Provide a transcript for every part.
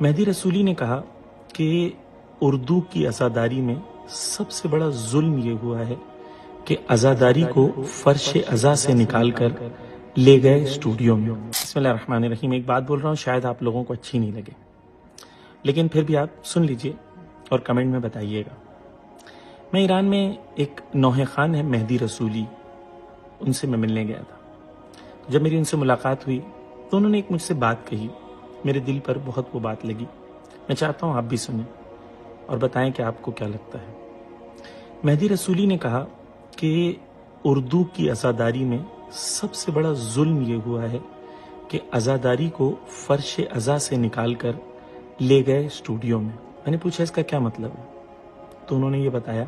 مہدی رسولی نے کہا کہ اردو کی عزاداری میں سب سے بڑا ظلم یہ ہوا ہے کہ عزاداری کو فرش عزا سے نکال کر لے گئے اسٹوڈیو میں۔ بسم اللہ الرحمن الرحیم۔ ایک بات بول رہا ہوں، شاید آپ لوگوں کو اچھی نہیں لگے، لیکن پھر بھی آپ سن لیجئے اور کمنٹ میں بتائیے گا۔ میں ایران میں ایک نوحہ خان ہے مہدی رسولی، ان سے میں ملنے گیا تھا۔ جب میری ان سے ملاقات ہوئی تو انہوں نے ایک مجھ سے بات کہی، میرے دل پر بہت وہ بات لگی۔ میں چاہتا ہوں آپ بھی سنیں اور بتائیں کہ آپ کو کیا لگتا ہے۔ مہدی رسولی نے کہا کہ اردو کی عزاداری میں سب سے بڑا ظلم یہ ہوا ہے کہ عزاداری کو فرش عزا سے نکال کر لے گئے اسٹوڈیو میں۔ میں نے پوچھا اس کا کیا مطلب ہے؟ تو انہوں نے یہ بتایا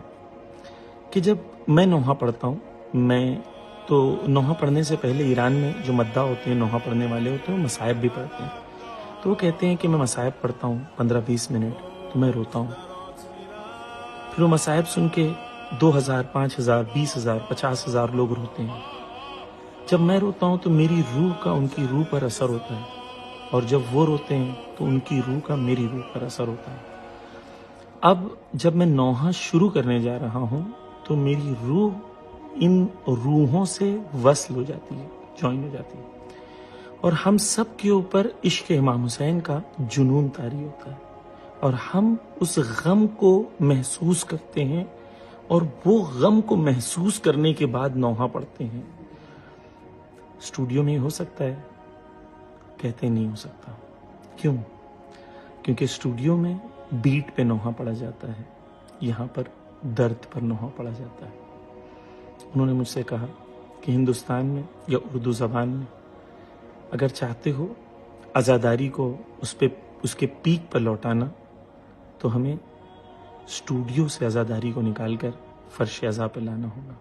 کہ جب میں نوحہ پڑھتا ہوں، میں تو نوحہ پڑھنے سے پہلے ایران میں جو مداح ہوتے ہیں، نوحہ پڑھنے والے ہوتے ہیں، وہ مصائب بھی پڑھتے ہیں۔ تو وہ کہتے ہیں کہ میں مصائب پڑھتا ہوں 15-20 منٹ تو میں روتا ہوں، پھر وہ مصائب سن کے 2000، 5000، 20000، 50,000 لوگ روتے ہیں۔ جب میں روتا ہوں تو میری روح کا ان کی روح پر اثر ہوتا ہے، اور جب وہ روتے ہیں تو ان کی روح کا میری روح پر اثر ہوتا ہے۔ اب جب میں نوحہ شروع کرنے جا رہا ہوں تو میری روح ان روحوں سے وصل ہو جاتی ہے، جوائن ہو جاتی ہے، اور ہم سب کے اوپر عشق امام حسین کا جنون طاری ہوتا ہے، اور ہم اس غم کو محسوس کرتے ہیں، اور وہ غم کو محسوس کرنے کے بعد نوحہ پڑھتے ہیں۔ اسٹوڈیو میں ہو سکتا ہے؟ کہتے نہیں ہو سکتا۔ کیوں؟ کیونکہ اسٹوڈیو میں بیٹ پہ نوحہ پڑھا جاتا ہے، یہاں پر درد پر نوحہ پڑھا جاتا ہے۔ انہوں نے مجھ سے کہا کہ ہندوستان میں یا اردو زبان میں اگر چاہتے ہو عزاداری کو اس کے پیک پر لوٹانا تو ہمیں اسٹوڈیو سے عزاداری کو نکال کر فرش عزا پہ لانا ہوگا۔